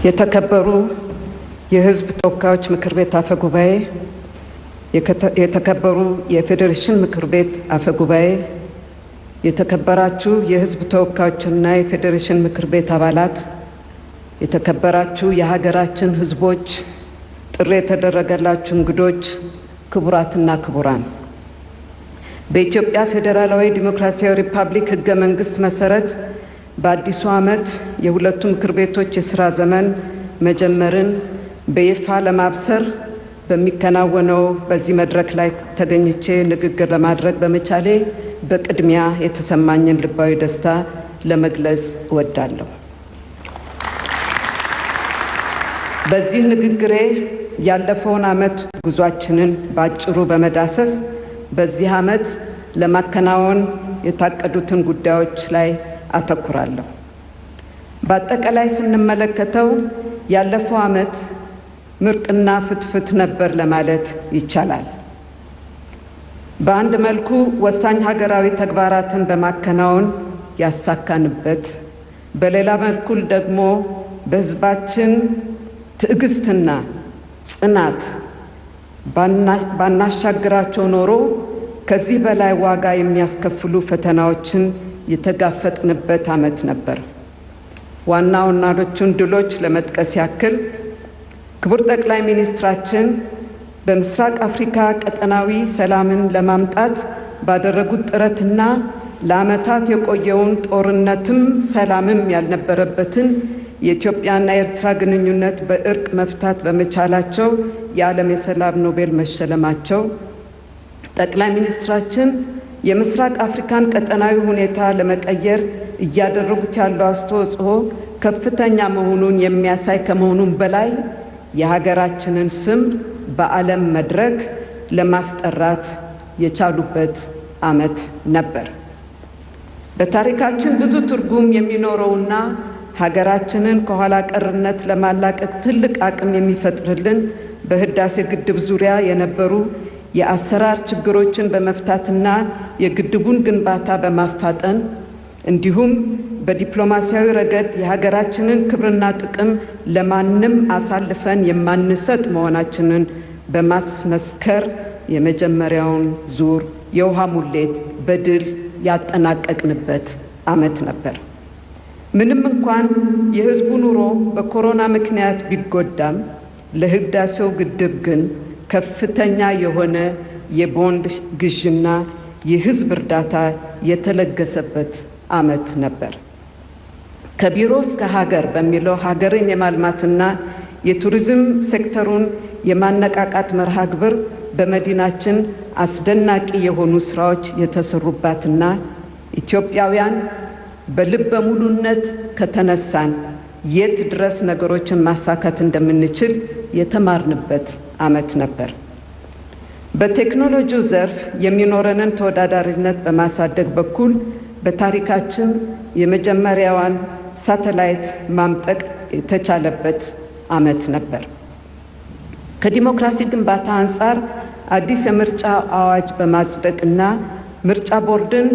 የተከበሩ የሕዝብ ተወካዮች ምክር ቤት አፈ ጉባኤ፣ የተከበሩ የፌዴሬሽን ምክር ቤት አፈ ጉባኤ፣ የተከበራችሁ የሕዝብ ተወካዮችና የፌዴሬሽን ምክር ቤት አባላት፣ የተከበራችሁ የሀገራችን ሕዝቦች፣ ጥሪ የተደረገላችሁ እንግዶች፣ ክቡራትና ክቡራን፣ በኢትዮጵያ ፌዴራላዊ ዲሞክራሲያዊ ሪፐብሊክ ሕገ መንግሥት መሰረት በአዲሱ ዓመት የሁለቱ ምክር ቤቶች የሥራ ዘመን መጀመርን በይፋ ለማብሰር በሚከናወነው በዚህ መድረክ ላይ ተገኝቼ ንግግር ለማድረግ በመቻሌ በቅድሚያ የተሰማኝን ልባዊ ደስታ ለመግለጽ እወዳለሁ። በዚህ ንግግሬ ያለፈውን ዓመት ጉዟችንን ባጭሩ በመዳሰስ በዚህ ዓመት ለማከናወን የታቀዱትን ጉዳዮች ላይ አተኩራለሁ። በአጠቃላይ ስንመለከተው ያለፈው ዓመት ምርቅና ፍትፍት ነበር ለማለት ይቻላል። በአንድ መልኩ ወሳኝ ሀገራዊ ተግባራትን በማከናወን ያሳካንበት፣ በሌላ መልኩ ደግሞ በሕዝባችን ትዕግስትና ጽናት ባናሻግራቸው ኖሮ ከዚህ በላይ ዋጋ የሚያስከፍሉ ፈተናዎችን የተጋፈጥንበት ዓመት ነበር። ዋና ዋናዎቹን ድሎች ለመጥቀስ ያክል ክቡር ጠቅላይ ሚኒስትራችን በምስራቅ አፍሪካ ቀጠናዊ ሰላምን ለማምጣት ባደረጉት ጥረትና ለዓመታት የቆየውን ጦርነትም ሰላምም ያልነበረበትን የኢትዮጵያና የኤርትራ ግንኙነት በእርቅ መፍታት በመቻላቸው የዓለም የሰላም ኖቤል መሸለማቸው፣ ጠቅላይ ሚኒስትራችን የምስራቅ አፍሪካን ቀጠናዊ ሁኔታ ለመቀየር እያደረጉት ያለው አስተዋጽኦ ከፍተኛ መሆኑን የሚያሳይ ከመሆኑም በላይ የሀገራችንን ስም በዓለም መድረክ ለማስጠራት የቻሉበት ዓመት ነበር። በታሪካችን ብዙ ትርጉም የሚኖረውና ሀገራችንን ከኋላ ቀርነት ለማላቀቅ ትልቅ አቅም የሚፈጥርልን በህዳሴ ግድብ ዙሪያ የነበሩ የአሰራር ችግሮችን በመፍታትና የግድቡን ግንባታ በማፋጠን እንዲሁም በዲፕሎማሲያዊ ረገድ የሀገራችንን ክብርና ጥቅም ለማንም አሳልፈን የማንሰጥ መሆናችንን በማስመስከር የመጀመሪያውን ዙር የውሃ ሙሌት በድል ያጠናቀቅንበት ዓመት ነበር። ምንም እንኳን የሕዝቡ ኑሮ በኮሮና ምክንያት ቢጎዳም ለህዳሴው ግድብ ግን ከፍተኛ የሆነ የቦንድ ግዥና የሕዝብ እርዳታ የተለገሰበት ዓመት ነበር። ከቢሮ እስከ ሀገር በሚለው ሀገርን የማልማትና የቱሪዝም ሴክተሩን የማነቃቃት መርሃ ግብር በመዲናችን አስደናቂ የሆኑ ስራዎች የተሰሩባትና ኢትዮጵያውያን በልበ ሙሉነት ከተነሳን የት ድረስ ነገሮችን ማሳካት እንደምንችል የተማርንበት ዓመት ነበር። በቴክኖሎጂው ዘርፍ የሚኖረንን ተወዳዳሪነት በማሳደግ በኩል በታሪካችን የመጀመሪያዋን ሳተላይት ማምጠቅ የተቻለበት ዓመት ነበር። ከዲሞክራሲ ግንባታ አንጻር አዲስ የምርጫ አዋጅ በማጽደቅና ምርጫ ቦርድን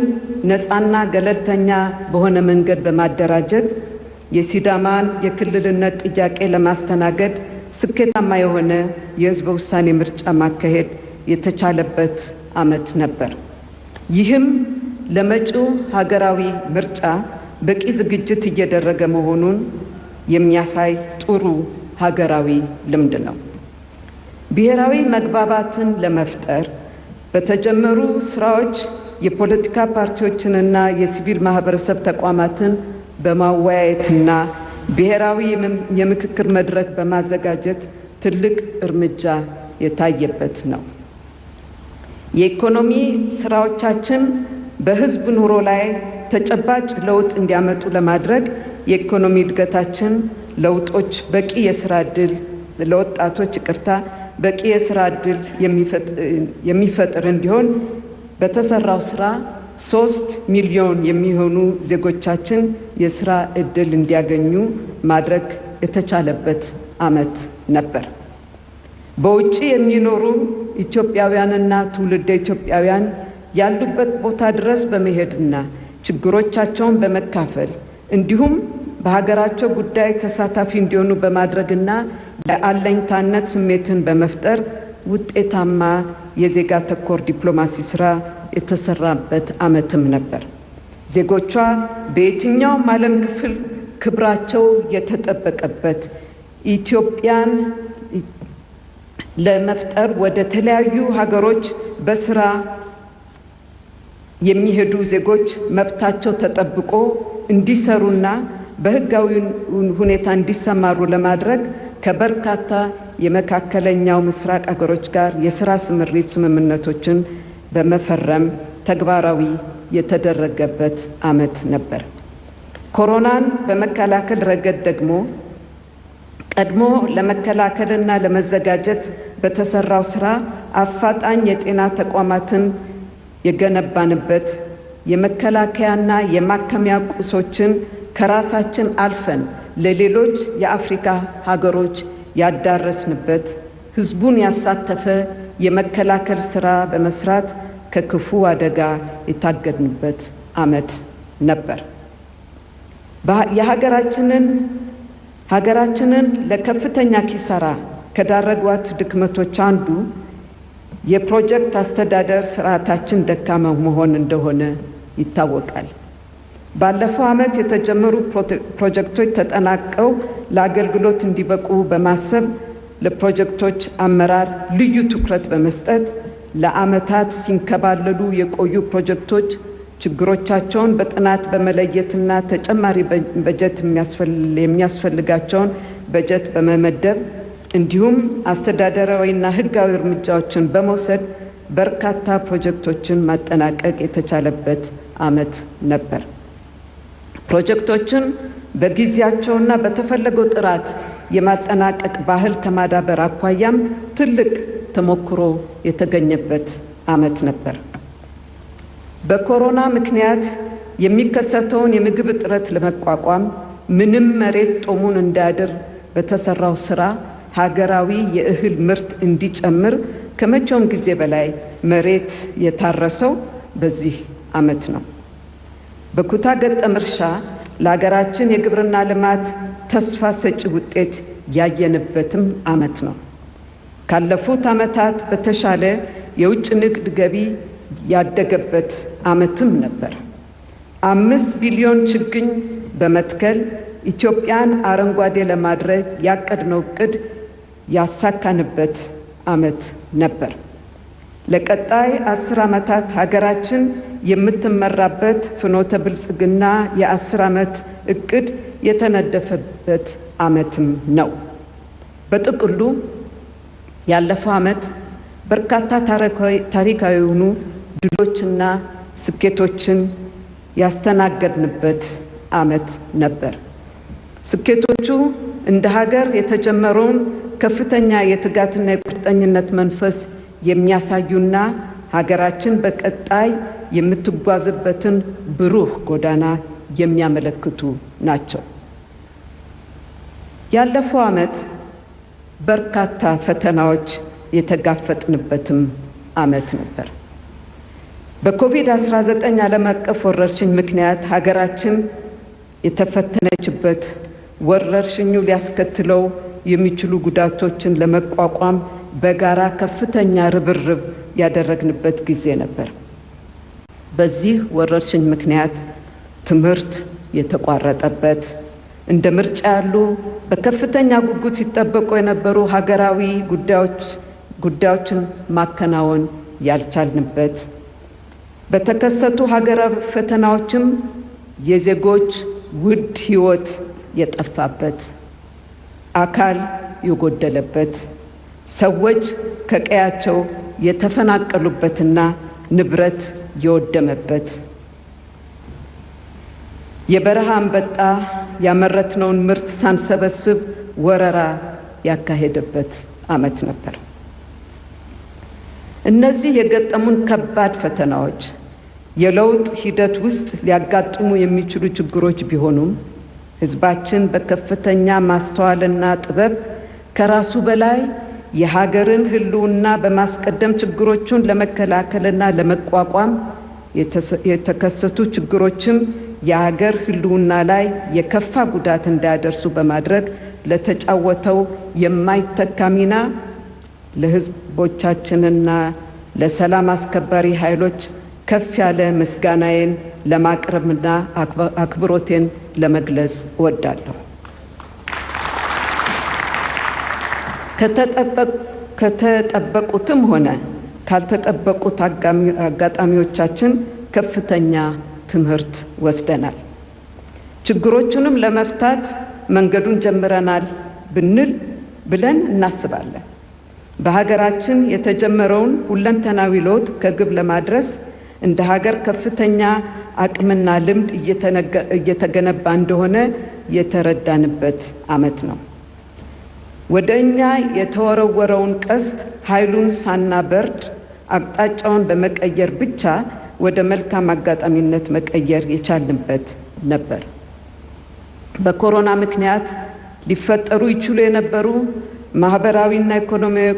ነፃና ገለልተኛ በሆነ መንገድ በማደራጀት የሲዳማን የክልልነት ጥያቄ ለማስተናገድ ስኬታማ የሆነ የሕዝበ ውሳኔ ምርጫ ማካሄድ የተቻለበት ዓመት ነበር። ይህም ለመጪው ሀገራዊ ምርጫ በቂ ዝግጅት እየደረገ መሆኑን የሚያሳይ ጥሩ ሀገራዊ ልምድ ነው። ብሔራዊ መግባባትን ለመፍጠር በተጀመሩ ስራዎች የፖለቲካ ፓርቲዎችንና የሲቪል ማህበረሰብ ተቋማትን በማወያየትና ብሔራዊ የምክክር መድረክ በማዘጋጀት ትልቅ እርምጃ የታየበት ነው። የኢኮኖሚ ስራዎቻችን በሕዝብ ኑሮ ላይ ተጨባጭ ለውጥ እንዲያመጡ ለማድረግ የኢኮኖሚ እድገታችን ለውጦች በቂ የስራ ዕድል ለወጣቶች በቂ የስራ ዕድል የሚፈጥር እንዲሆን በተሰራው ስራ 3 ሚሊዮን የሚሆኑ ዜጎቻችን የስራ ዕድል እንዲያገኙ ማድረግ የተቻለበት ዓመት ነበር። በውጭ የሚኖሩ ኢትዮጵያውያንና ትውልደ ኢትዮጵያውያን ያሉበት ቦታ ድረስ በመሄድና ችግሮቻቸውን በመካፈል እንዲሁም በሀገራቸው ጉዳይ ተሳታፊ እንዲሆኑ በማድረግና የአለኝታነት ስሜትን በመፍጠር ውጤታማ የዜጋ ተኮር ዲፕሎማሲ ስራ የተሰራበት ዓመትም ነበር። ዜጎቿ በየትኛውም ዓለም ክፍል ክብራቸው የተጠበቀበት ኢትዮጵያን ለመፍጠር ወደ ተለያዩ ሀገሮች በስራ የሚሄዱ ዜጎች መብታቸው ተጠብቆ እንዲሰሩና በሕጋዊ ሁኔታ እንዲሰማሩ ለማድረግ ከበርካታ የመካከለኛው ምስራቅ ሀገሮች ጋር የሥራ ስምሪት ስምምነቶችን በመፈረም ተግባራዊ የተደረገበት ዓመት ነበር። ኮሮናን በመከላከል ረገድ ደግሞ ቀድሞ ለመከላከልና ለመዘጋጀት በተሰራው ስራ አፋጣኝ የጤና ተቋማትን የገነባንበት፣ የመከላከያና የማከሚያ ቁሶችን ከራሳችን አልፈን ለሌሎች የአፍሪካ ሀገሮች ያዳረስንበት፣ ህዝቡን ያሳተፈ የመከላከል ስራ በመስራት ከክፉ አደጋ የታገድንበት ዓመት ነበር። ሀገራችንን ለከፍተኛ ኪሳራ ከዳረጓት ድክመቶች አንዱ የፕሮጀክት አስተዳደር ስርዓታችን ደካማ መሆን እንደሆነ ይታወቃል። ባለፈው ዓመት የተጀመሩ ፕሮጀክቶች ተጠናቀው ለአገልግሎት እንዲበቁ በማሰብ ለፕሮጀክቶች አመራር ልዩ ትኩረት በመስጠት ለዓመታት ሲንከባለሉ የቆዩ ፕሮጀክቶች ችግሮቻቸውን በጥናት በመለየትና ተጨማሪ በጀት የሚያስፈልጋቸውን በጀት በመመደብ እንዲሁም አስተዳደራዊና ሕጋዊ እርምጃዎችን በመውሰድ በርካታ ፕሮጀክቶችን ማጠናቀቅ የተቻለበት ዓመት ነበር። ፕሮጀክቶችን በጊዜያቸውና በተፈለገው ጥራት የማጠናቀቅ ባህል ከማዳበር አኳያም ትልቅ ተሞክሮ የተገኘበት ዓመት ነበር። በኮሮና ምክንያት የሚከሰተውን የምግብ እጥረት ለመቋቋም ምንም መሬት ጦሙን እንዳያድር በተሰራው ስራ ሀገራዊ የእህል ምርት እንዲጨምር ከመቼውም ጊዜ በላይ መሬት የታረሰው በዚህ ዓመት ነው። በኩታ ገጠም እርሻ ለሀገራችን የግብርና ልማት ተስፋ ሰጪ ውጤት ያየንበትም ዓመት ነው። ካለፉት ዓመታት በተሻለ የውጭ ንግድ ገቢ ያደገበት ዓመትም ነበር። 5 ቢሊዮን ችግኝ በመትከል ኢትዮጵያን አረንጓዴ ለማድረግ ያቀድነው ዕቅድ ያሳካንበት ዓመት ነበር። ለቀጣይ 10 ዓመታት ሀገራችን የምትመራበት ፍኖተ ብልጽግና የ10 ዓመት ዕቅድ የተነደፈበት ዓመትም ነው። በጥቅሉ ያለፈው ዓመት በርካታ ታሪካዊ የሆኑ ድሎችና ስኬቶችን ያስተናገድንበት ዓመት ነበር። ስኬቶቹ እንደ ሀገር የተጀመረውን ከፍተኛ የትጋትና የቁርጠኝነት መንፈስ የሚያሳዩና ሀገራችን በቀጣይ የምትጓዝበትን ብሩህ ጎዳና የሚያመለክቱ ናቸው። ያለፈው ዓመት በርካታ ፈተናዎች የተጋፈጥንበትም ዓመት ነበር። በኮቪድ-19 ዓለም አቀፍ ወረርሽኝ ምክንያት ሀገራችን የተፈተነችበት፣ ወረርሽኙ ሊያስከትለው የሚችሉ ጉዳቶችን ለመቋቋም በጋራ ከፍተኛ ርብርብ ያደረግንበት ጊዜ ነበር። በዚህ ወረርሽኝ ምክንያት ትምህርት የተቋረጠበት፣ እንደ ምርጫ ያሉ በከፍተኛ ጉጉት ሲጠበቁ የነበሩ ሀገራዊ ጉዳዮችን ማከናወን ያልቻልንበት፣ በተከሰቱ ሀገራዊ ፈተናዎችም የዜጎች ውድ ሕይወት የጠፋበት፣ አካል የጎደለበት፣ ሰዎች ከቀያቸው የተፈናቀሉበትና ንብረት የወደመበት፣ የበረሃ አንበጣ ያመረትነውን ምርት ሳንሰበስብ ወረራ ያካሄደበት ዓመት ነበር። እነዚህ የገጠሙን ከባድ ፈተናዎች የለውጥ ሂደት ውስጥ ሊያጋጥሙ የሚችሉ ችግሮች ቢሆኑም ሕዝባችን በከፍተኛ ማስተዋልና ጥበብ ከራሱ በላይ የሀገርን ሕልውና በማስቀደም ችግሮቹን ለመከላከልና ለመቋቋም የተከሰቱ ችግሮችም የሀገር ሕልውና ላይ የከፋ ጉዳት እንዳያደርሱ በማድረግ ለተጫወተው የማይተካ ሚና ለሕዝቦቻችንና ለሰላም አስከባሪ ኃይሎች ከፍ ያለ ምስጋናዬን ለማቅረብና አክብሮቴን ለመግለጽ እወዳለሁ። ከተጠበቁትም ሆነ ካልተጠበቁት አጋጣሚዎቻችን ከፍተኛ ትምህርት ወስደናል። ችግሮቹንም ለመፍታት መንገዱን ጀምረናል ብለን እናስባለን። በሀገራችን የተጀመረውን ሁለንተናዊ ለውጥ ከግብ ለማድረስ እንደ ሀገር ከፍተኛ አቅምና ልምድ እየተገነባ እንደሆነ የተረዳንበት ዓመት ነው። ወደ እኛ የተወረወረውን ቀስት ኃይሉን ሳናበርድ አቅጣጫውን በመቀየር ብቻ ወደ መልካም አጋጣሚነት መቀየር የቻልንበት ነበር። በኮሮና ምክንያት ሊፈጠሩ ይችሉ የነበሩ ማህበራዊና ኢኮኖሚያዊ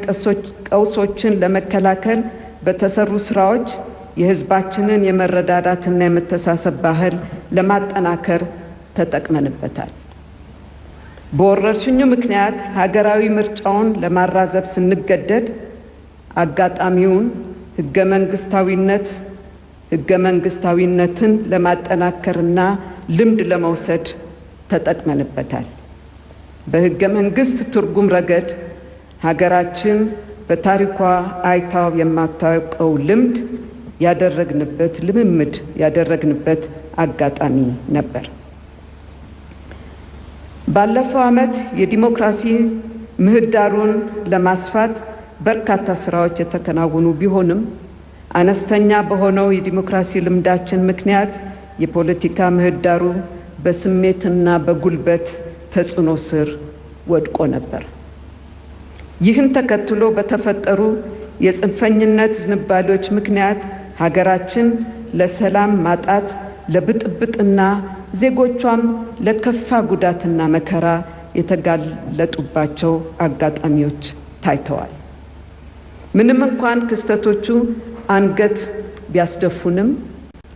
ቀውሶችን ለመከላከል በተሰሩ ስራዎች የሕዝባችንን የመረዳዳትና የመተሳሰብ ባህል ለማጠናከር ተጠቅመንበታል። በወረርሽኙ ምክንያት ሀገራዊ ምርጫውን ለማራዘብ ስንገደድ አጋጣሚውን ሕገ መንግስታዊነትን ለማጠናከርና ልምድ ለመውሰድ ተጠቅመንበታል። በሕገ መንግስት ትርጉም ረገድ ሀገራችን በታሪኳ አይታው የማታውቀው ልምምድ ያደረግንበት አጋጣሚ ነበር። ባለፈው ዓመት የዲሞክራሲ ምህዳሩን ለማስፋት በርካታ ስራዎች የተከናወኑ ቢሆንም አነስተኛ በሆነው የዲሞክራሲ ልምዳችን ምክንያት የፖለቲካ ምህዳሩ በስሜትና በጉልበት ተጽዕኖ ስር ወድቆ ነበር። ይህን ተከትሎ በተፈጠሩ የጽንፈኝነት ዝንባሌዎች ምክንያት ሀገራችን ለሰላም ማጣት፣ ለብጥብጥና ዜጎቿም ለከፋ ጉዳትና መከራ የተጋለጡባቸው አጋጣሚዎች ታይተዋል። ምንም እንኳን ክስተቶቹ አንገት ቢያስደፉንም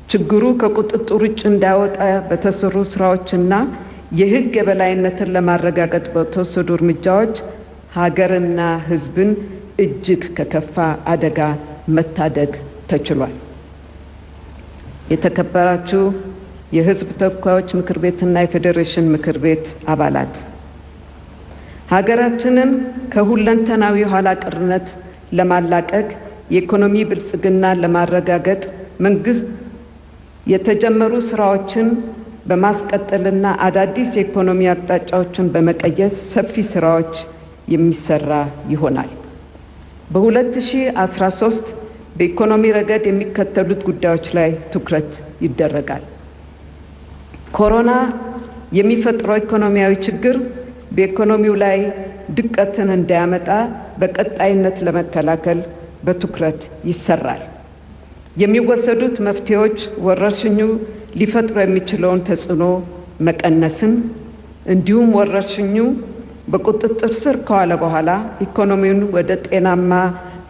ችግሩ ከቁጥጥር ውጭ እንዳይወጣ በተሰሩ ስራዎችና የሕግ የበላይነትን ለማረጋገጥ በተወሰዱ እርምጃዎች ሀገርና ሕዝብን እጅግ ከከፋ አደጋ መታደግ ተችሏል። የተከበራችሁ የሕዝብ ተወካዮች ምክር ቤትና የፌዴሬሽን ምክር ቤት አባላት፣ ሀገራችንን ከሁለንተናዊ ኋላ ቀርነት ለማላቀቅ የኢኮኖሚ ብልጽግና ለማረጋገጥ መንግስት የተጀመሩ ስራዎችን በማስቀጠልና አዳዲስ የኢኮኖሚ አቅጣጫዎችን በመቀየስ ሰፊ ስራዎች የሚሰራ ይሆናል። በ2013 በኢኮኖሚ ረገድ የሚከተሉት ጉዳዮች ላይ ትኩረት ይደረጋል። ኮሮና የሚፈጥረው ኢኮኖሚያዊ ችግር በኢኮኖሚው ላይ ድቀትን እንዳያመጣ በቀጣይነት ለመከላከል በትኩረት ይሰራል። የሚወሰዱት መፍትሄዎች ወረርሽኙ ሊፈጥሩ የሚችለውን ተጽዕኖ መቀነስን እንዲሁም ወረርሽኙ በቁጥጥር ስር ከዋለ በኋላ ኢኮኖሚውን ወደ ጤናማ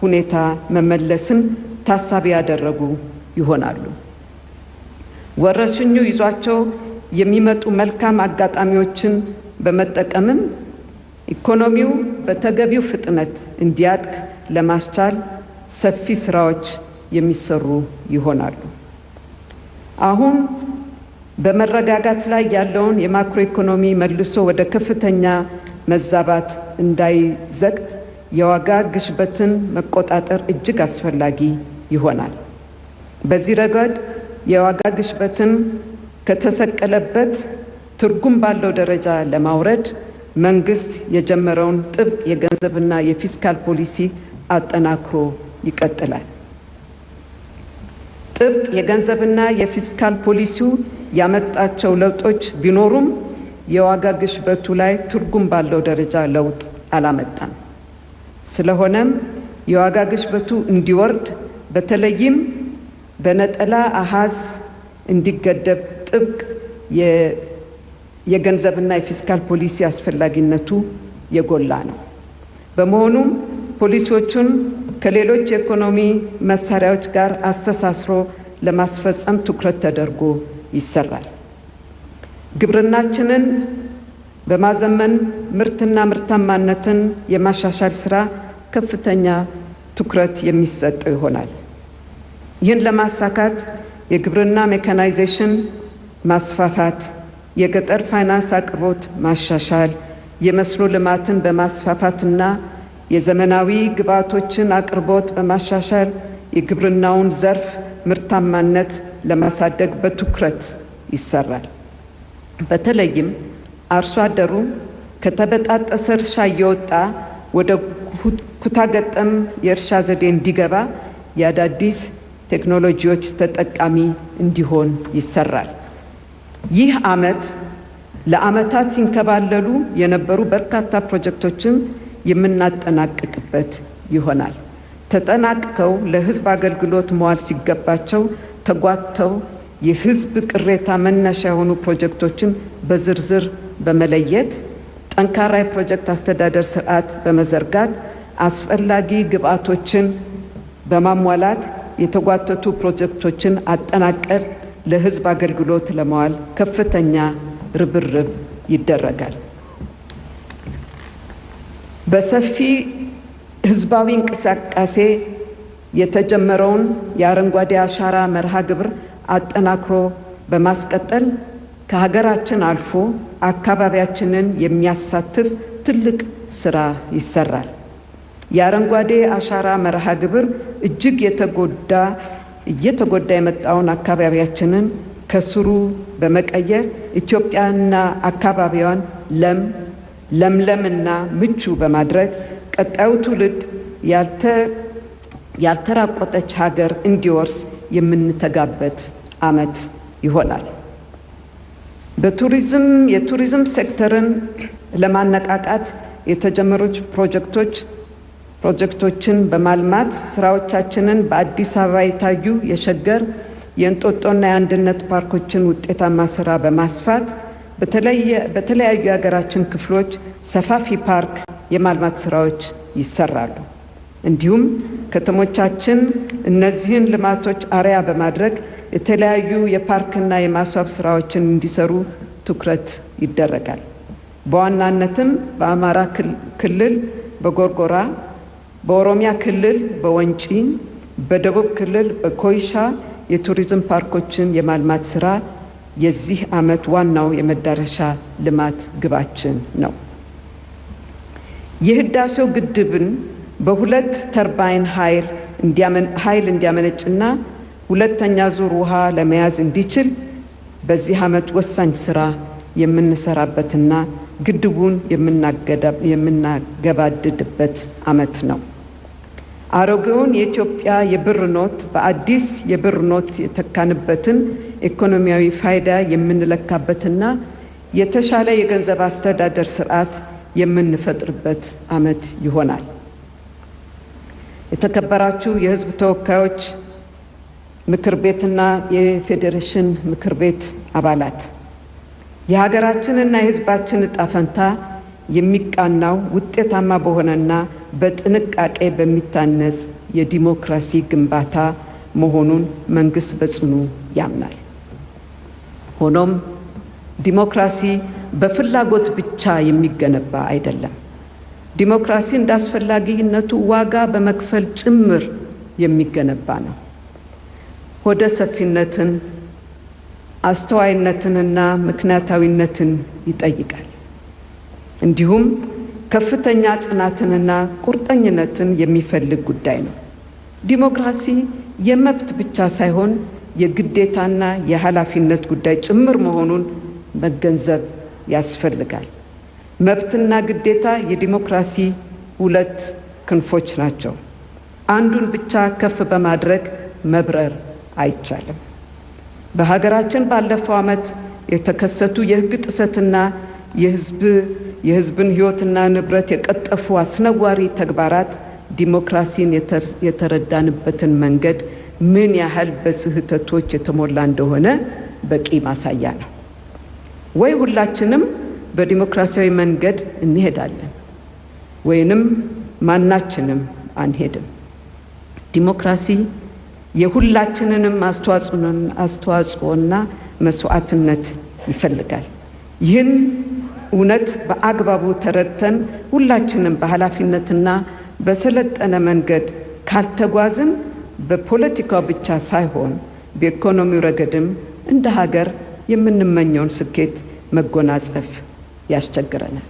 ሁኔታ መመለስን ታሳቢ ያደረጉ ይሆናሉ። ወረርሽኙ ይዟቸው የሚመጡ መልካም አጋጣሚዎችን በመጠቀምም ኢኮኖሚው በተገቢው ፍጥነት እንዲያድግ ለማስቻል ሰፊ ስራዎች የሚሰሩ ይሆናሉ። አሁን በመረጋጋት ላይ ያለውን የማክሮ ኢኮኖሚ መልሶ ወደ ከፍተኛ መዛባት እንዳይዘግጥ የዋጋ ግሽበትን መቆጣጠር እጅግ አስፈላጊ ይሆናል። በዚህ ረገድ የዋጋ ግሽበትን ከተሰቀለበት ትርጉም ባለው ደረጃ ለማውረድ መንግስት የጀመረውን ጥብቅ የገንዘብና የፊስካል ፖሊሲ አጠናክሮ ይቀጥላል። ጥብቅ የገንዘብና የፊስካል ፖሊሲው ያመጣቸው ለውጦች ቢኖሩም የዋጋ ግሽበቱ ላይ ትርጉም ባለው ደረጃ ለውጥ አላመጣም። ስለሆነም የዋጋ ግሽበቱ እንዲወርድ በተለይም በነጠላ አሃዝ እንዲገደብ ጥብቅ የገንዘብና የፊስካል ፖሊሲ አስፈላጊነቱ የጎላ ነው። በመሆኑም ፖሊሲዎቹን ከሌሎች የኢኮኖሚ መሳሪያዎች ጋር አስተሳስሮ ለማስፈጸም ትኩረት ተደርጎ ይሰራል። ግብርናችንን በማዘመን ምርትና ምርታማነትን የማሻሻል ስራ ከፍተኛ ትኩረት የሚሰጠው ይሆናል። ይህን ለማሳካት የግብርና ሜካናይዜሽን ማስፋፋት፣ የገጠር ፋይናንስ አቅርቦት ማሻሻል፣ የመስኖ ልማትን በማስፋፋትና የዘመናዊ ግብዓቶችን አቅርቦት በማሻሻል የግብርናውን ዘርፍ ምርታማነት ለማሳደግ በትኩረት ይሰራል። በተለይም አርሶ አደሩ ከተበጣጠሰ እርሻ እየወጣ ወደ ኩታገጠም የእርሻ ዘዴ እንዲገባ የአዳዲስ ቴክኖሎጂዎች ተጠቃሚ እንዲሆን ይሰራል። ይህ ዓመት ለዓመታት ሲንከባለሉ የነበሩ በርካታ ፕሮጀክቶችን የምናጠናቅቅበት ይሆናል። ተጠናቅቀው ለሕዝብ አገልግሎት መዋል ሲገባቸው ተጓተው የሕዝብ ቅሬታ መነሻ የሆኑ ፕሮጀክቶችን በዝርዝር በመለየት ጠንካራ የፕሮጀክት አስተዳደር ስርዓት በመዘርጋት አስፈላጊ ግብዓቶችን በማሟላት የተጓተቱ ፕሮጀክቶችን አጠናቀር ለሕዝብ አገልግሎት ለመዋል ከፍተኛ ርብርብ ይደረጋል። በሰፊ ሕዝባዊ እንቅስቃሴ የተጀመረውን የአረንጓዴ አሻራ መርሃ ግብር አጠናክሮ በማስቀጠል ከሀገራችን አልፎ አካባቢያችንን የሚያሳትፍ ትልቅ ስራ ይሰራል። የአረንጓዴ አሻራ መርሃ ግብር እጅግ እየተጎዳ የመጣውን አካባቢያችንን ከስሩ በመቀየር ኢትዮጵያና አካባቢዋን ለምለምና ምቹ በማድረግ ቀጣዩ ትውልድ ያልተራቆተች ሀገር እንዲወርስ የምንተጋበት ዓመት ይሆናል። የቱሪዝም ሴክተርን ለማነቃቃት የተጀመሩት ፕሮጀክቶችን በማልማት ስራዎቻችንን በአዲስ አበባ የታዩ የሸገር የእንጦጦና የአንድነት ፓርኮችን ውጤታማ ስራ በማስፋት በተለያዩ የሀገራችን ክፍሎች ሰፋፊ ፓርክ የማልማት ስራዎች ይሰራሉ። እንዲሁም ከተሞቻችን እነዚህን ልማቶች አርአያ በማድረግ የተለያዩ የፓርክና የማስዋብ ስራዎችን እንዲሰሩ ትኩረት ይደረጋል። በዋናነትም በአማራ ክልል በጎርጎራ፣ በኦሮሚያ ክልል በወንጪ፣ በደቡብ ክልል በኮይሻ የቱሪዝም ፓርኮችን የማልማት ስራ የዚህ ዓመት ዋናው የመዳረሻ ልማት ግባችን ነው። የህዳሴው ግድብን በሁለት ተርባይን ኃይል እንዲያመነጭና ሁለተኛ ዙር ውሃ ለመያዝ እንዲችል በዚህ ዓመት ወሳኝ ስራ የምንሰራበትና ግድቡን የምናገባድድበት ዓመት ነው። አሮጌውን የኢትዮጵያ የብር ኖት በአዲስ የብር ኖት የተካንበትን ኢኮኖሚያዊ ፋይዳ የምንለካበትና የተሻለ የገንዘብ አስተዳደር ስርዓት የምንፈጥርበት ዓመት ይሆናል። የተከበራችሁ የሕዝብ ተወካዮች ምክር ቤትና የፌዴሬሽን ምክር ቤት አባላት፣ የሀገራችንና የሕዝባችን ዕጣ ፈንታ የሚቃናው ውጤታማ በሆነና በጥንቃቄ በሚታነጽ የዲሞክራሲ ግንባታ መሆኑን መንግስት በጽኑ ያምናል። ሆኖም ዲሞክራሲ በፍላጎት ብቻ የሚገነባ አይደለም። ዲሞክራሲ እንደ አስፈላጊነቱ ዋጋ በመክፈል ጭምር የሚገነባ ነው። ሆደ ሰፊነትን፣ አስተዋይነትንና ምክንያታዊነትን ይጠይቃል። እንዲሁም ከፍተኛ ጽናትንና ቁርጠኝነትን የሚፈልግ ጉዳይ ነው። ዲሞክራሲ የመብት ብቻ ሳይሆን የግዴታና የኃላፊነት ጉዳይ ጭምር መሆኑን መገንዘብ ያስፈልጋል። መብትና ግዴታ የዲሞክራሲ ሁለት ክንፎች ናቸው። አንዱን ብቻ ከፍ በማድረግ መብረር አይቻልም። በሀገራችን ባለፈው ዓመት የተከሰቱ የሕግ ጥሰትና የሕዝብን ሕይወትና ንብረት የቀጠፉ አስነዋሪ ተግባራት ዲሞክራሲን የተረዳንበትን መንገድ ምን ያህል በስህተቶች የተሞላ እንደሆነ በቂ ማሳያ ነው። ወይ ሁላችንም በዲሞክራሲያዊ መንገድ እንሄዳለን ወይንም ማናችንም አንሄድም። ዲሞክራሲ የሁላችንንም አስተዋጽኦና መስዋዕትነት ይፈልጋል። ይህን እውነት በአግባቡ ተረድተን ሁላችንም በኃላፊነትና በሰለጠነ መንገድ ካልተጓዝን በፖለቲካው ብቻ ሳይሆን በኢኮኖሚው ረገድም እንደ ሀገር የምንመኘውን ስኬት መጎናጸፍ ያስቸግረናል።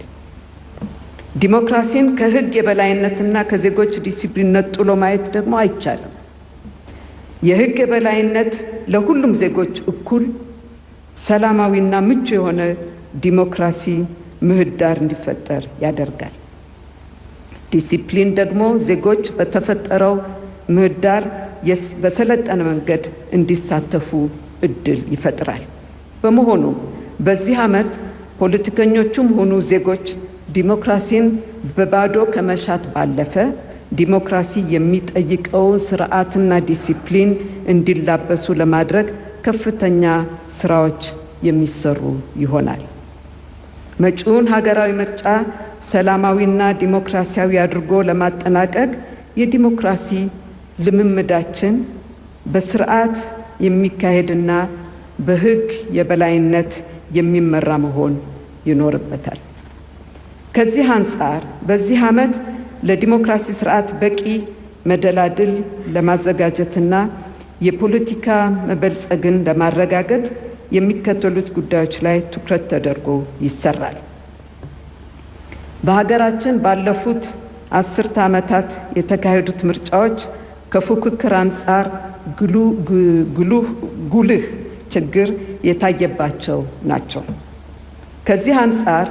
ዲሞክራሲን ከሕግ የበላይነትና ከዜጎች ዲሲፕሊን ነጥሎ ማየት ደግሞ አይቻልም። የሕግ የበላይነት ለሁሉም ዜጎች እኩል ሰላማዊና ምቹ የሆነ ዲሞክራሲ ምህዳር እንዲፈጠር ያደርጋል። ዲሲፕሊን ደግሞ ዜጎች በተፈጠረው ምህዳር በሰለጠነ መንገድ እንዲሳተፉ እድል ይፈጥራል። በመሆኑ በዚህ ዓመት ፖለቲከኞቹም ሆኑ ዜጎች ዲሞክራሲን በባዶ ከመሻት ባለፈ ዲሞክራሲ የሚጠይቀውን ስርዓትና ዲሲፕሊን እንዲላበሱ ለማድረግ ከፍተኛ ስራዎች የሚሰሩ ይሆናል። መጪውን ሀገራዊ ምርጫ ሰላማዊና ዲሞክራሲያዊ አድርጎ ለማጠናቀቅ የዲሞክራሲ ልምምዳችን በስርዓት የሚካሄድና በሕግ የበላይነት የሚመራ መሆን ይኖርበታል። ከዚህ አንጻር በዚህ ዓመት ለዲሞክራሲ ስርዓት በቂ መደላድል ለማዘጋጀትና የፖለቲካ መበልጸግን ለማረጋገጥ የሚከተሉት ጉዳዮች ላይ ትኩረት ተደርጎ ይሰራል። በሀገራችን ባለፉት 10 ዓመታት የተካሄዱት ምርጫዎች ከፉክክር አንጻር ጉልህ ችግር የታየባቸው ናቸው። ከዚህ አንጻር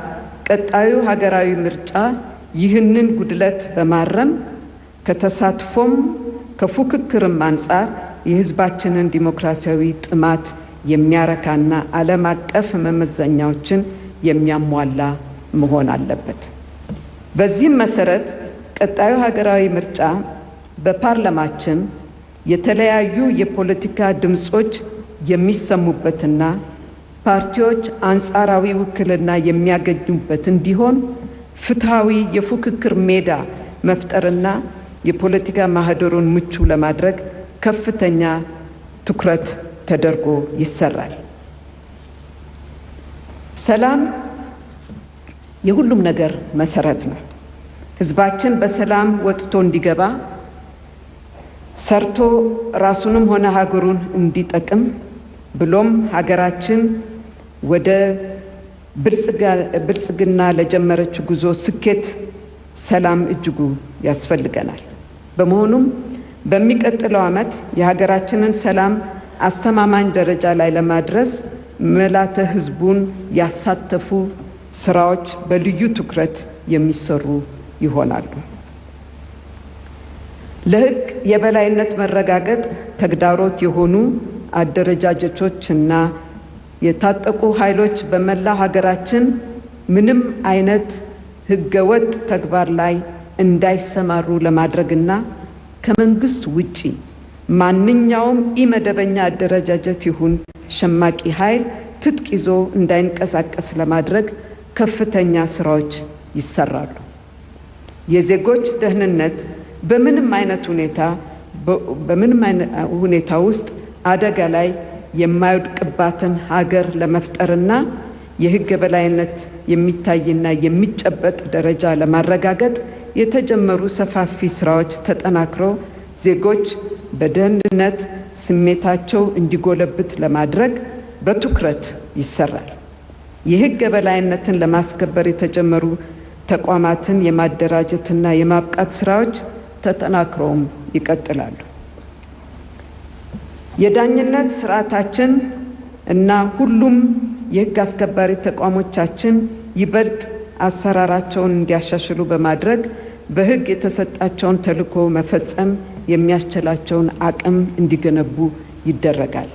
ቀጣዩ ሀገራዊ ምርጫ ይህንን ጉድለት በማረም ከተሳትፎም ከፉክክርም አንጻር የሕዝባችንን ዲሞክራሲያዊ ጥማት የሚያረካና ዓለም አቀፍ መመዘኛዎችን የሚያሟላ መሆን አለበት። በዚህም መሰረት ቀጣዩ ሀገራዊ ምርጫ በፓርላማችን የተለያዩ የፖለቲካ ድምጾች የሚሰሙበትና ፓርቲዎች አንጻራዊ ውክልና የሚያገኙበት እንዲሆን ፍትሃዊ የፉክክር ሜዳ መፍጠርና የፖለቲካ ማህደሩን ምቹ ለማድረግ ከፍተኛ ትኩረት ተደርጎ ይሰራል። ሰላም የሁሉም ነገር መሰረት ነው። ህዝባችን በሰላም ወጥቶ እንዲገባ ሰርቶ ራሱንም ሆነ ሀገሩን እንዲጠቅም ብሎም ሀገራችን ወደ ብልጽግና ለጀመረች ጉዞ ስኬት ሰላም እጅጉ ያስፈልገናል። በመሆኑም በሚቀጥለው ዓመት የሀገራችንን ሰላም አስተማማኝ ደረጃ ላይ ለማድረስ መላተ ህዝቡን ያሳተፉ ስራዎች በልዩ ትኩረት የሚሰሩ ይሆናሉ። ለሕግ የበላይነት መረጋገጥ ተግዳሮት የሆኑ አደረጃጀቶችና የታጠቁ ኃይሎች በመላው ሀገራችን ምንም አይነት ህገወጥ ተግባር ላይ እንዳይሰማሩ ለማድረግና ከመንግስት ውጪ ማንኛውም ኢመደበኛ አደረጃጀት ይሁን ሸማቂ ኃይል ትጥቅ ይዞ እንዳይንቀሳቀስ ለማድረግ ከፍተኛ ስራዎች ይሰራሉ። የዜጎች ደህንነት በምንም አይነት ሁኔታ ውስጥ አደጋ ላይ የማይወድቅባትን ሀገር ለመፍጠርና የህግ የበላይነት የሚታይና የሚጨበጥ ደረጃ ለማረጋገጥ የተጀመሩ ሰፋፊ ስራዎች ተጠናክረው ዜጎች በደህንነት ስሜታቸው እንዲጎለብት ለማድረግ በትኩረት ይሰራል። የህግ የበላይነትን ለማስከበር የተጀመሩ ተቋማትን የማደራጀትና የማብቃት ስራዎች ተጠናክረውም ይቀጥላሉ። የዳኝነት ስርዓታችን እና ሁሉም የህግ አስከባሪ ተቋሞቻችን ይበልጥ አሰራራቸውን እንዲያሻሽሉ በማድረግ በህግ የተሰጣቸውን ተልዕኮ መፈጸም የሚያስችላቸውን አቅም እንዲገነቡ ይደረጋል።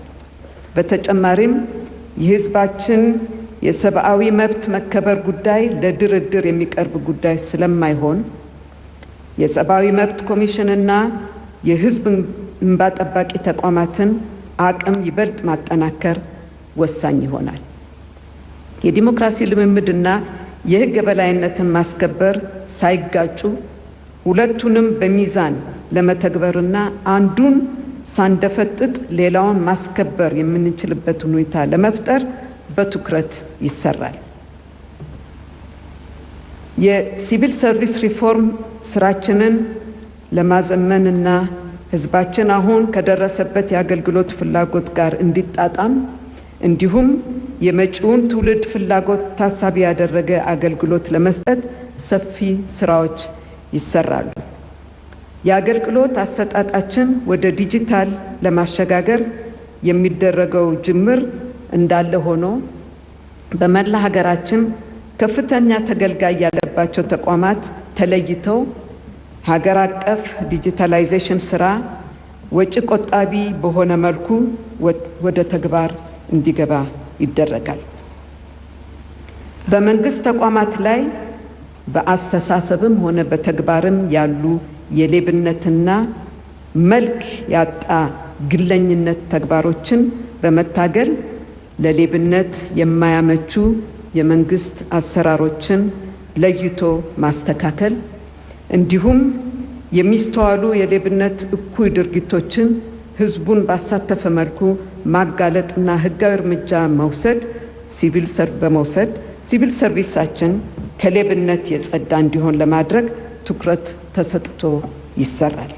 በተጨማሪም የህዝባችን የሰብአዊ መብት መከበር ጉዳይ ለድርድር የሚቀርብ ጉዳይ ስለማይሆን የሰብአዊ መብት ኮሚሽንና የህዝብ እንባ ጠባቂ ተቋማትን አቅም ይበልጥ ማጠናከር ወሳኝ ይሆናል። የዲሞክራሲ ልምምድና የህግ የበላይነትን ማስከበር ሳይጋጩ ሁለቱንም በሚዛን ለመተግበርና አንዱን ሳንደፈጥጥ ሌላውን ማስከበር የምንችልበት ሁኔታ ለመፍጠር በትኩረት ይሰራል። የሲቪል ሰርቪስ ሪፎርም ስራችንን ለማዘመንና ህዝባችን አሁን ከደረሰበት የአገልግሎት ፍላጎት ጋር እንዲጣጣም እንዲሁም የመጪውን ትውልድ ፍላጎት ታሳቢ ያደረገ አገልግሎት ለመስጠት ሰፊ ስራዎች ይሰራሉ። የአገልግሎት አሰጣጣችን ወደ ዲጂታል ለማሸጋገር የሚደረገው ጅምር እንዳለ ሆኖ በመላ ሀገራችን ከፍተኛ ተገልጋይ ያለባቸው ተቋማት ተለይተው ሀገር አቀፍ ዲጂታላይዜሽን ስራ ወጪ ቆጣቢ በሆነ መልኩ ወደ ተግባር እንዲገባ ይደረጋል። በመንግስት ተቋማት ላይ በአስተሳሰብም ሆነ በተግባርም ያሉ የሌብነትና መልክ ያጣ ግለኝነት ተግባሮችን በመታገል ለሌብነት የማያመቹ የመንግስት አሰራሮችን ለይቶ ማስተካከል እንዲሁም የሚስተዋሉ የሌብነት እኩይ ድርጊቶችን ህዝቡን ባሳተፈ መልኩ ማጋለጥና ህጋዊ እርምጃ መውሰድ ሲቪል ሰርቪሳችን ከሌብነት የጸዳ እንዲሆን ለማድረግ ትኩረት ተሰጥቶ ይሰራል።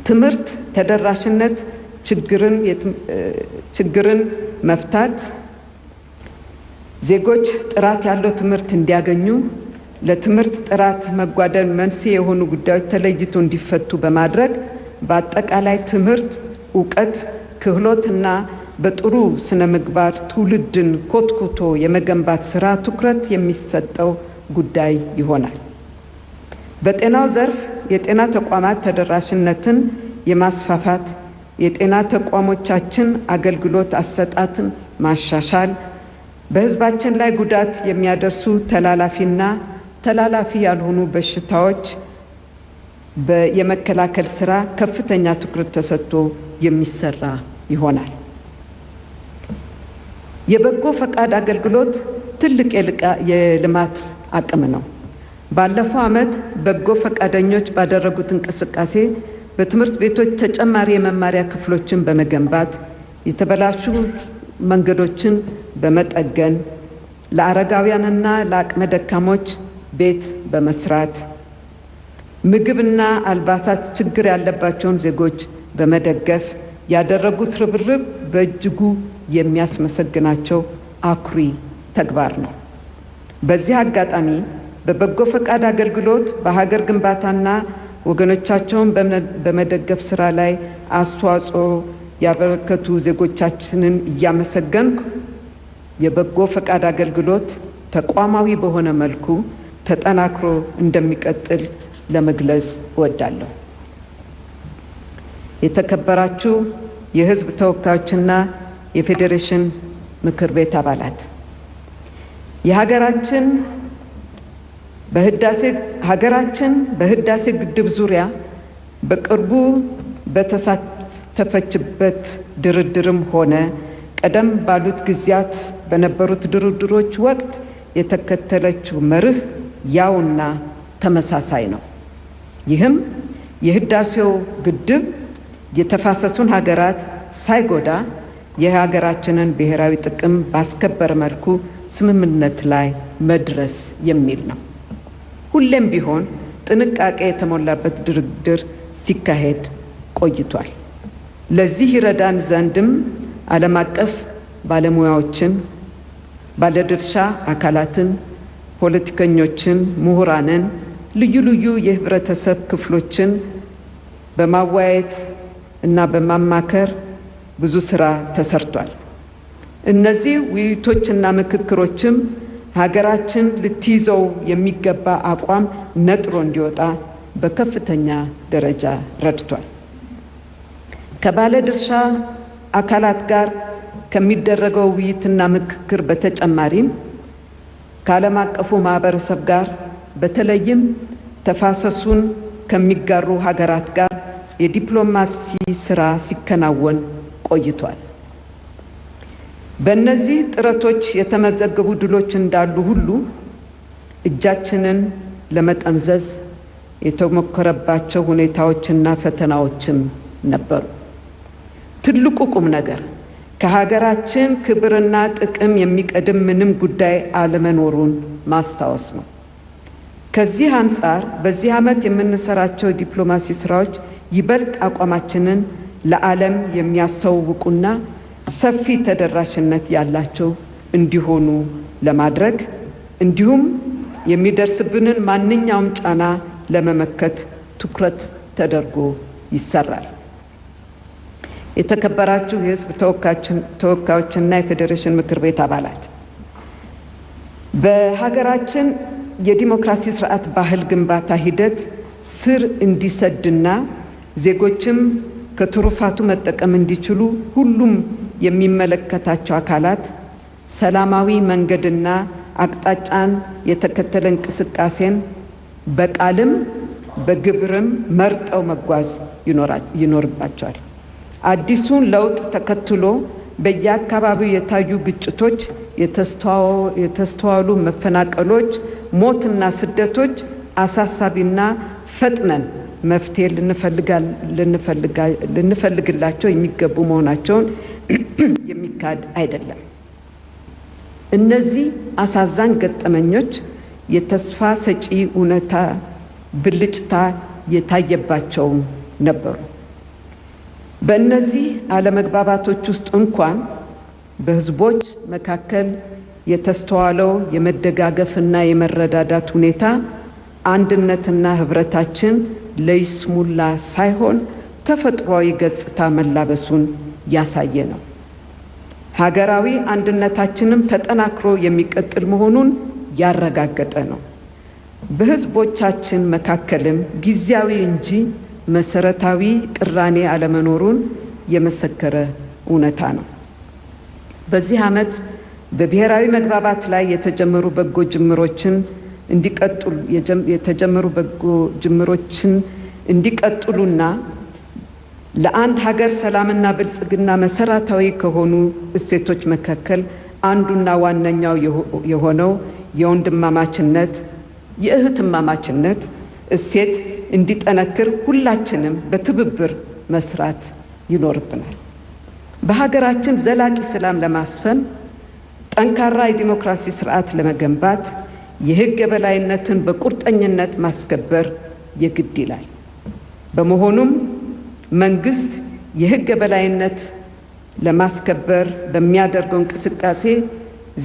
ትምህርት ተደራሽነት ችግርን መፍታት፣ ዜጎች ጥራት ያለው ትምህርት እንዲያገኙ፣ ለትምህርት ጥራት መጓደል መንስኤ የሆኑ ጉዳዮች ተለይቶ እንዲፈቱ በማድረግ በአጠቃላይ ትምህርት፣ እውቀት፣ ክህሎትና በጥሩ ስነ ምግባር ትውልድን ኮትኩቶ የመገንባት ስራ ትኩረት የሚሰጠው ጉዳይ ይሆናል። በጤናው ዘርፍ የጤና ተቋማት ተደራሽነትን የማስፋፋት፣ የጤና ተቋሞቻችን አገልግሎት አሰጣጥን ማሻሻል፣ በህዝባችን ላይ ጉዳት የሚያደርሱ ተላላፊና ተላላፊ ያልሆኑ በሽታዎች የመከላከል ስራ ከፍተኛ ትኩረት ተሰጥቶ የሚሰራ ይሆናል። የበጎ ፈቃድ አገልግሎት ትልቅ የልማት አቅም ነው። ባለፈው ዓመት በጎ ፈቃደኞች ባደረጉት እንቅስቃሴ በትምህርት ቤቶች ተጨማሪ የመማሪያ ክፍሎችን በመገንባት የተበላሹ መንገዶችን በመጠገን ለአረጋውያንና ለአቅመ ደካሞች ቤት በመስራት ምግብና አልባሳት ችግር ያለባቸውን ዜጎች በመደገፍ ያደረጉት ርብርብ በእጅጉ የሚያስመሰግናቸው አኩሪ ተግባር ነው። በዚህ አጋጣሚ በበጎ ፈቃድ አገልግሎት በሀገር ግንባታና ወገኖቻቸውን በመደገፍ ስራ ላይ አስተዋጽኦ ያበረከቱ ዜጎቻችንን እያመሰገንኩ የበጎ ፈቃድ አገልግሎት ተቋማዊ በሆነ መልኩ ተጠናክሮ እንደሚቀጥል ለመግለጽ እወዳለሁ። የተከበራችሁ የሕዝብ ተወካዮችና የፌዴሬሽን ምክር ቤት አባላት፣ ሀገራችን በህዳሴ ግድብ ዙሪያ በቅርቡ በተሳተፈችበት ድርድርም ሆነ ቀደም ባሉት ጊዜያት በነበሩት ድርድሮች ወቅት የተከተለችው መርህ ያውና ተመሳሳይ ነው። ይህም የህዳሴው ግድብ የተፋሰሱን ሀገራት ሳይጎዳ የሀገራችንን ብሔራዊ ጥቅም ባስከበረ መልኩ ስምምነት ላይ መድረስ የሚል ነው። ሁሌም ቢሆን ጥንቃቄ የተሞላበት ድርድር ሲካሄድ ቆይቷል። ለዚህ ይረዳን ዘንድም ዓለም አቀፍ ባለሙያዎችን፣ ባለድርሻ አካላትን፣ ፖለቲከኞችን፣ ምሁራንን፣ ልዩ ልዩ የህብረተሰብ ክፍሎችን በማወያየት እና በማማከር ብዙ ስራ ተሰርቷል። እነዚህ ውይይቶችና ምክክሮችም ሀገራችን ልትይዘው የሚገባ አቋም ነጥሮ እንዲወጣ በከፍተኛ ደረጃ ረድቷል። ከባለድርሻ አካላት ጋር ከሚደረገው ውይይትና ምክክር በተጨማሪም ከዓለም አቀፉ ማህበረሰብ ጋር በተለይም ተፋሰሱን ከሚጋሩ ሀገራት ጋር የዲፕሎማሲ ስራ ሲከናወን ቆይቷል። በእነዚህ ጥረቶች የተመዘገቡ ድሎች እንዳሉ ሁሉ እጃችንን ለመጠምዘዝ የተሞከረባቸው ሁኔታዎችና ፈተናዎችም ነበሩ። ትልቁ ቁም ነገር ከሀገራችን ክብርና ጥቅም የሚቀድም ምንም ጉዳይ አለመኖሩን ማስታወስ ነው። ከዚህ አንጻር በዚህ ዓመት የምንሰራቸው ዲፕሎማሲ ስራዎች ይበልጥ አቋማችንን ለዓለም የሚያስተዋውቁና ሰፊ ተደራሽነት ያላቸው እንዲሆኑ ለማድረግ እንዲሁም የሚደርስብንን ማንኛውም ጫና ለመመከት ትኩረት ተደርጎ ይሰራል። የተከበራችሁ የሕዝብ ተወካዮችና የፌዴሬሽን ምክር ቤት አባላት፣ በሀገራችን የዲሞክራሲ ስርዓት ባህል ግንባታ ሂደት ስር እንዲሰድና ዜጎችም ከትሩፋቱ መጠቀም እንዲችሉ ሁሉም የሚመለከታቸው አካላት ሰላማዊ መንገድና አቅጣጫን የተከተለ እንቅስቃሴን በቃልም በግብርም መርጠው መጓዝ ይኖርባቸዋል። አዲሱን ለውጥ ተከትሎ በየአካባቢው የታዩ ግጭቶች፣ የተስተዋሉ መፈናቀሎች፣ ሞትና ስደቶች አሳሳቢና ፈጥነን መፍትሄ ልንፈልግላቸው የሚገቡ መሆናቸውን የሚካድ አይደለም። እነዚህ አሳዛኝ ገጠመኞች የተስፋ ሰጪ እውነታ ብልጭታ የታየባቸውም ነበሩ። በእነዚህ አለመግባባቶች ውስጥ እንኳን በሕዝቦች መካከል የተስተዋለው የመደጋገፍና የመረዳዳት ሁኔታ አንድነትና ህብረታችን ለይስሙላ ሳይሆን ተፈጥሯዊ ገጽታ መላበሱን ያሳየ ነው። ሀገራዊ አንድነታችንም ተጠናክሮ የሚቀጥል መሆኑን ያረጋገጠ ነው። በሕዝቦቻችን መካከልም ጊዜያዊ እንጂ መሰረታዊ ቅራኔ አለመኖሩን የመሰከረ እውነታ ነው። በዚህ ዓመት በብሔራዊ መግባባት ላይ የተጀመሩ በጎ ጅምሮችን እንዲቀጥሉና ለአንድ ሀገር ሰላምና ብልጽግና መሰረታዊ ከሆኑ እሴቶች መካከል አንዱና ዋነኛው የሆነው የወንድማማችነት የእህትማማችነት እሴት እንዲጠነክር ሁላችንም በትብብር መስራት ይኖርብናል። በሀገራችን ዘላቂ ሰላም ለማስፈን ጠንካራ የዲሞክራሲ ስርዓት ለመገንባት የሕግ የበላይነትን በቁርጠኝነት ማስከበር የግድ ይላል። በመሆኑም መንግስት የሕግ የበላይነት ለማስከበር በሚያደርገው እንቅስቃሴ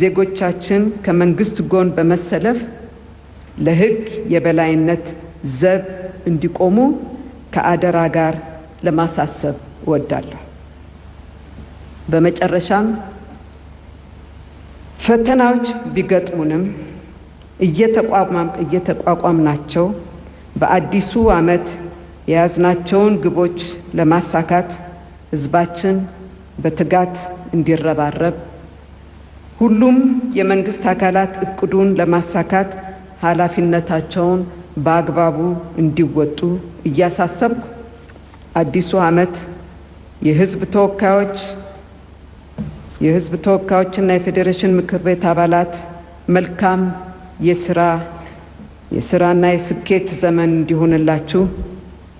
ዜጎቻችን ከመንግስት ጎን በመሰለፍ ለሕግ የበላይነት ዘብ እንዲቆሙ ከአደራ ጋር ለማሳሰብ እወዳለሁ። በመጨረሻም ፈተናዎች ቢገጥሙንም እየተቋቋምናቸው በአዲሱ ዓመት የያዝናቸውን ግቦች ለማሳካት ሕዝባችን በትጋት እንዲረባረብ ሁሉም የመንግስት አካላት እቅዱን ለማሳካት ኃላፊነታቸውን በአግባቡ እንዲወጡ እያሳሰብኩ አዲሱ ዓመት የሕዝብ ተወካዮችና የፌዴሬሽን ምክር ቤት አባላት መልካም የስራና የስኬት ዘመን እንዲሆንላችሁ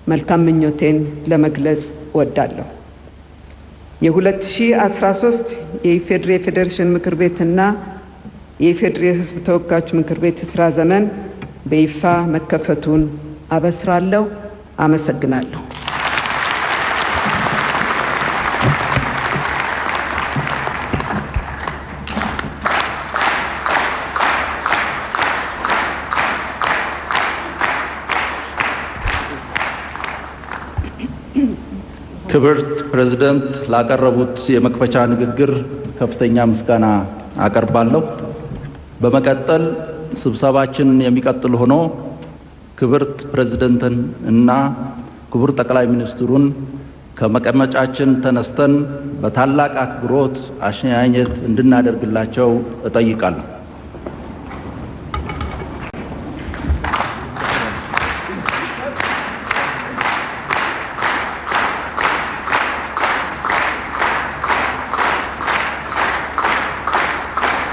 መልካም ምኞቴን ለመግለጽ እወዳለሁ። የ2013 የኢፌዴሪ የፌዴሬሽን ምክር ቤትና የኢፌዴሪ የሕዝብ ተወካዮች ምክር ቤት የስራ ዘመን በይፋ መከፈቱን አበስራለሁ። አመሰግናለሁ። ክብርት ፕሬዝዳንት ላቀረቡት የመክፈቻ ንግግር ከፍተኛ ምስጋና አቀርባለሁ። በመቀጠል ስብሰባችን የሚቀጥል ሆኖ ክብርት ፕሬዝዳንትን እና ክቡር ጠቅላይ ሚኒስትሩን ከመቀመጫችን ተነስተን በታላቅ አክብሮት አሸኛኘት እንድናደርግላቸው እጠይቃለሁ።